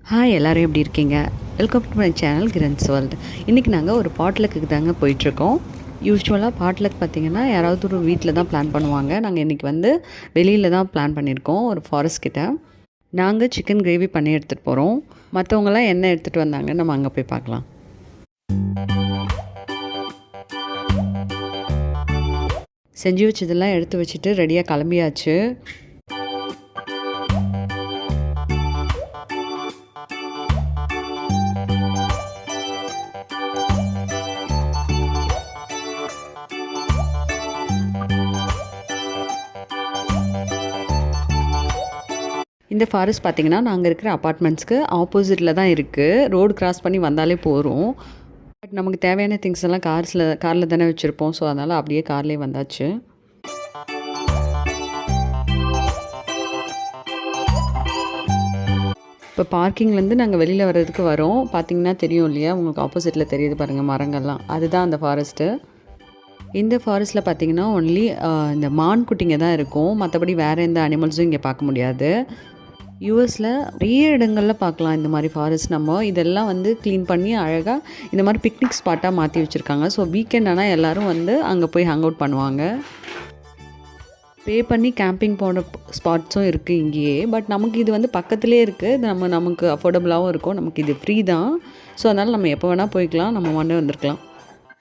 Hi எல்லோரும் எப்படி இருக்கீங்க? Welcome to my channel Kiran's world. இன்றைக்கி நாங்கள் ஒரு பாட்லக்கு தாங்க போயிட்டுருக்கோம். யூஸ்வலாக பாட்லக் பார்த்திங்கன்னா யாராவது ஒரு வீட்டில் தான் பிளான் பண்ணுவாங்க. நாங்கள் இன்றைக்கி வந்து வெளியில் தான் பிளான் பண்ணியிருக்கோம், ஒரு ஃபாரஸ்ட் கிட்ட. நாங்கள் சிக்கன் கிரேவி பண்ணி எடுத்துகிட்டு போகிறோம். மற்றவங்களாம் என்ன எடுத்துகிட்டு வந்தாங்க நம்ம அங்கே போய் பார்க்கலாம். செஞ்சு வச்சதெல்லாம் எடுத்து வச்சுட்டு ரெடியாக கிளம்பியாச்சு. இந்த ஃபாரஸ்ட் பார்த்திங்கன்னா நாங்கள் இருக்கிற அப்பார்ட்மெண்ட்ஸ்க்கு ஆப்போசிட்டில் தான் இருக்குது. ரோடு கிராஸ் பண்ணி வந்தாலே போகிறோம். பட் நமக்கு தேவையான திங்ஸ் எல்லாம் காரில் தானே வச்சுருப்போம். ஸோ அதனால் அப்படியே கார்லேயே வந்தாச்சு. இப்போ பார்க்கிங்லேருந்து நாங்கள் வெளியில் வர்றதுக்கு வரோம். பார்த்திங்கன்னா தெரியும் இல்லையா, உங்களுக்கு ஆப்போசிட்டில் தெரியுது பாருங்கள் மரங்கள்லாம், அதுதான் அந்த ஃபாரஸ்ட்டு. இந்த ஃபாரஸ்ட்டில் பார்த்திங்கன்னா ஒன்லி இந்த மான் குட்டிங்க தான் இருக்கும். மற்றபடி வேறு எந்த அனிமல்ஸும் இங்கே பார்க்க முடியாது. யூஎஸில் நிறைய இடங்களில் பார்க்கலாம் இந்த மாதிரி ஃபாரஸ்ட். நம்ம இதெல்லாம் வந்து க்ளீன் பண்ணி அழகாக இந்த மாதிரி பிக்னிக் ஸ்பாட்டாக மாற்றி வச்சுருக்காங்க. ஸோ வீக்கெண்ட் ஆனால் எல்லோரும் வந்து அங்கே போய் ஹேங் அவுட் பண்ணுவாங்க. பே பண்ணி கேம்பிங் போன ஸ்பாட்ஸும் இருக்குது இங்கேயே. பட் நமக்கு இது வந்து பக்கத்துலேயே இருக்குது. இது நமக்கு அஃபோர்டபுளாகவும் இருக்கும். நமக்கு இது ஃப்ரீ தான். ஸோ அதனால் நம்ம எப்போ வேணால் போய்க்கலாம், நம்ம உடனே வந்துருக்கலாம்.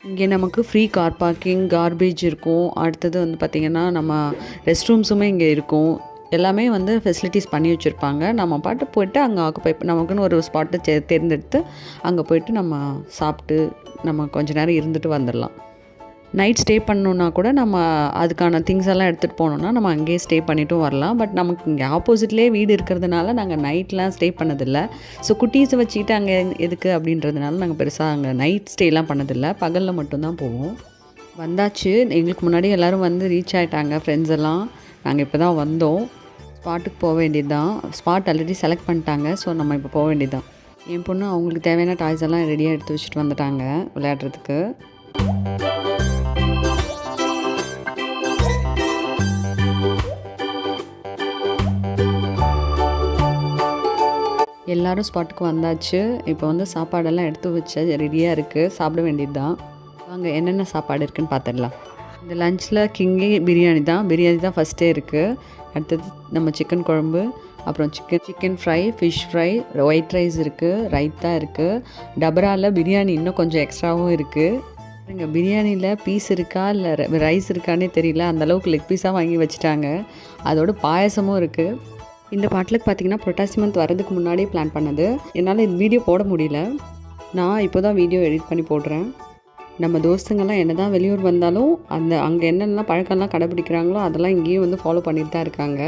இங்கே நமக்கு ஃப்ரீ கார் பார்க்கிங், கார்பேஜ் இருக்கும். அடுத்தது வந்து பார்த்திங்கன்னா நம்ம ரெஸ்ட் ரூம்ஸுமே இங்கே இருக்கும். எல்லாமே வந்து ஃபெசிலிட்டிஸ் பண்ணி வச்சுருப்பாங்க. நம்ம பாட்டு போய்ட்டு அங்கே ஆக்குப்பை நமக்குன்னு ஒரு ஸ்பாட்டை தேர்ந்தெடுத்து அங்கே போய்ட்டு நம்ம சாப்பிட்டு நம்ம கொஞ்சம் நேரம் இருந்துட்டு வந்துடலாம். நைட் ஸ்டே பண்ணணுன்னா கூட நம்ம அதுக்கான திங்ஸ் எல்லாம் எடுத்துகிட்டு போனோன்னா நம்ம அங்கேயே ஸ்டே பண்ணிவிட்டும் வரலாம். பட் நமக்கு இங்கே ஆப்போசிட்லேயே வீடு இருக்கிறதுனால நாங்கள் நைட்லாம் ஸ்டே பண்ணதில்லை. ஸோ குட்டீஸை வச்சுக்கிட்டு அங்கே எதுக்கு அப்படின்றதுனால நாங்கள் பெருசாக அங்கே நைட் ஸ்டேலாம் பண்ணதில்லை. பகலில் மட்டும்தான் போவோம். வந்தாச்சு. எங்களுக்கு முன்னாடி எல்லோரும் வந்து ரீச் ஆகிட்டாங்க, ஃப்ரெண்ட்ஸ் எல்லாம். நாங்கள் இப்போ தான் வந்தோம். ஸ்பாட்டுக்கு போக வேண்டியது தான். ஸ்பாட் ஆல்ரெடி செலக்ட் பண்ணிட்டாங்க. ஸோ நம்ம இப்போ போக வேண்டியது தான். என் பொண்ணு அவங்களுக்கு தேவையான டாய்ஸ் எல்லாம் ரெடியாக எடுத்து வச்சுட்டு வந்துட்டாங்க விளையாடுறதுக்கு. எல்லோரும் ஸ்பாட்டுக்கு வந்தாச்சு. இப்போ வந்து சாப்பாடெல்லாம் எடுத்து வச்ச ரெடியாக இருக்குது, சாப்பிட வேண்டியது தான். வாங்க என்னென்ன சாப்பாடு இருக்குதுன்னு பார்த்துடலாம். இந்த லஞ்சில் கிங்கே பிரியாணி தான் ஃபஸ்ட்டே இருக்குது. அடுத்தது நம்ம சிக்கன் குழம்பு, அப்புறம் chicken fry, fish fry, white rice இருக்குது, ரைத்தா இருக்குது. டபராவில் பிரியாணி இன்னும் கொஞ்சம் எக்ஸ்ட்ராவும் இருக்குது. இங்கே பிரியாணியில் பீஸ் இருக்கா இல்லை ரைஸ் இருக்கானே தெரியல, அந்தளவுக்கு லெக் பீஸாக வாங்கி வச்சுட்டாங்க. அதோட பாயசமும் இருக்குது. இந்த பாட்டிலுக்கு பார்த்திங்கன்னா புரட்டாசி மந்த் வரதுக்கு முன்னாடியே பிளான் பண்ணது. என்னால் இந்த வீடியோ போட முடியல. நான் இப்போ தான் வீடியோ எடிட் பண்ணி போடுறேன். நம்ம தோஸ்துங்கெல்லாம் என்ன தான் வெளியூர் வந்தாலும் அங்கே என்னென்னலாம் பழக்கம்லாம் கடைப்பிடிக்கிறாங்களோ அதெல்லாம் இங்கேயும் வந்து ஃபாலோ பண்ணிட்டு தான் இருக்காங்க.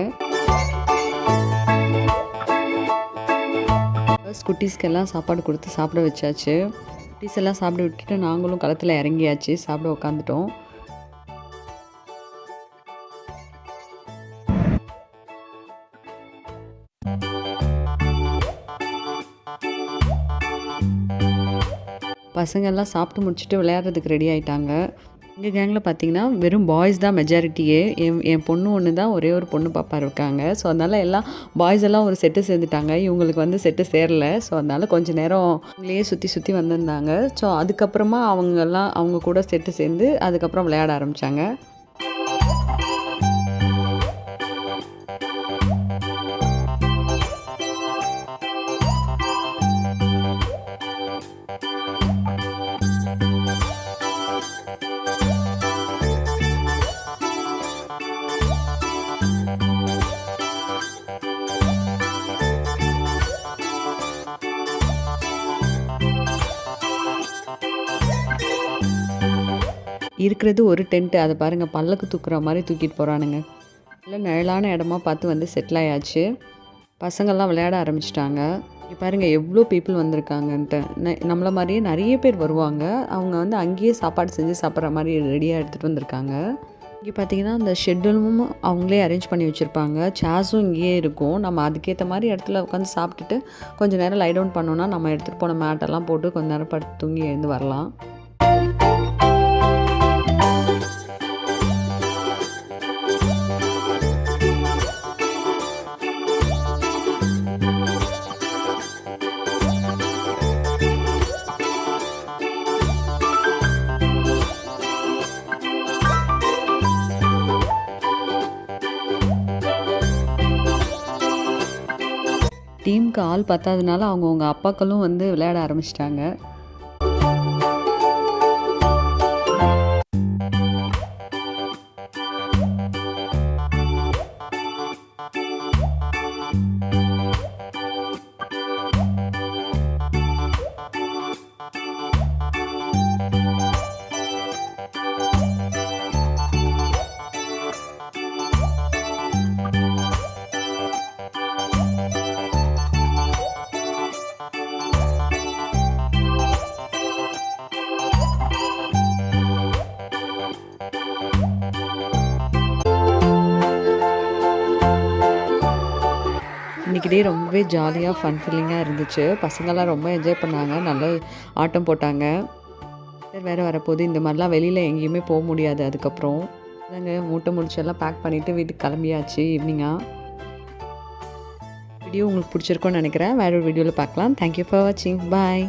குட்டீஸ்க்கெல்லாம் சாப்பாடு கொடுத்து சாப்பிட வச்சாச்சு. குட்டீஸ் எல்லாம் சாப்பிட விட்டுட்டு நாங்களும் களத்தில் இறங்கியாச்சு, சாப்பிட உட்காந்துட்டோம். பசங்கள்லாம் சாப்பிட்டு முடிச்சுட்டு விளையாடுறதுக்கு ரெடி ஆகிட்டாங்க. எங்கள் கேங்கில் பார்த்திங்கன்னா வெறும் பாய்ஸ் தான் மெஜாரிட்டியே. என் பொண்ணு ஒன்று தான், ஒரே ஒரு பொண்ணு பாப்பா இருக்காங்க. ஸோ அதனால் எல்லாம் பாய்ஸ் எல்லாம் ஒரு செட்டு சேர்ந்துட்டாங்க. இவங்களுக்கு வந்து செட்டு சேரலை. ஸோ அதனால் கொஞ்சம் நேரம் அவங்களே சுற்றி வந்திருந்தாங்க. ஸோ அதுக்கப்புறமா அவங்க கூட செட்டு சேர்ந்து அதுக்கப்புறம் விளையாட ஆரம்பித்தாங்க. இருக்கிறது ஒரு டென்ட்டு, அதை பாருங்கள் பல்லக்கு தூக்குற மாதிரி தூக்கிட்டு போகிறானுங்க. நல்ல நிழலான இடமா பார்த்து வந்து செட்டில் ஆயாச்சு. பசங்கள்லாம் விளையாட ஆரம்பிச்சிட்டாங்க. இங்கே பாருங்கள் எவ்வளோ பீப்புள் வந்திருக்காங்கன்ட்டு. நம்மளை மாதிரியே நிறைய பேர் வருவாங்க. அவங்க வந்து அங்கேயே சாப்பாடு செஞ்சு சாப்பிட்ற மாதிரி ரெடியாக எடுத்துகிட்டு வந்திருக்காங்க. இங்கே பார்த்திங்கன்னா அந்த ஷெட்யூலும் அவங்களே அரேஞ்ச் பண்ணி வச்சுருப்பாங்க. சேர்ஸும் இங்கேயே இருக்கும். நம்ம அதுக்கேற்ற மாதிரி இடத்துல உட்காந்து சாப்பிட்டுட்டு கொஞ்சம் நேரம் லை டவுன் பண்ணோன்னா நம்ம எடுத்துகிட்டு போன மேட்டெல்லாம் போட்டு கொஞ்சம் நேரம் படுத்து தூங்கி எழுந்து வரலாம். அளவுக்கு ஆள் பத்தாதனால அவங்கவுங்க அப்பாக்களும் வந்து விளையாட ஆரம்பிச்சிட்டாங்க. இன்றைக்கி டே ரொம்பவே ஜாலியாக ஃபன் ஃபில்லிங்காக இருந்துச்சு. பசங்கள்லாம் ரொம்ப என்ஜாய் பண்ணாங்க, நல்லா ஆட்டம் போட்டாங்க. வேறு வரப்போது இந்த மாதிரிலாம் வெளியில் எங்கேயுமே போக முடியாது. அதுக்கப்புறம் அதாங்க மூட்டை முடிச்செல்லாம் பேக் பண்ணிவிட்டு வீட்டுக்கு கிளம்பியாச்சு ஈவினிங்காக. வீடியோ உங்களுக்கு பிடிச்சிருக்கோன்னு நினைக்கிறேன். வேறு ஒரு வீடியோவில் பார்க்கலாம். தேங்க்யூ ஃபார் வாட்சிங். பாய்.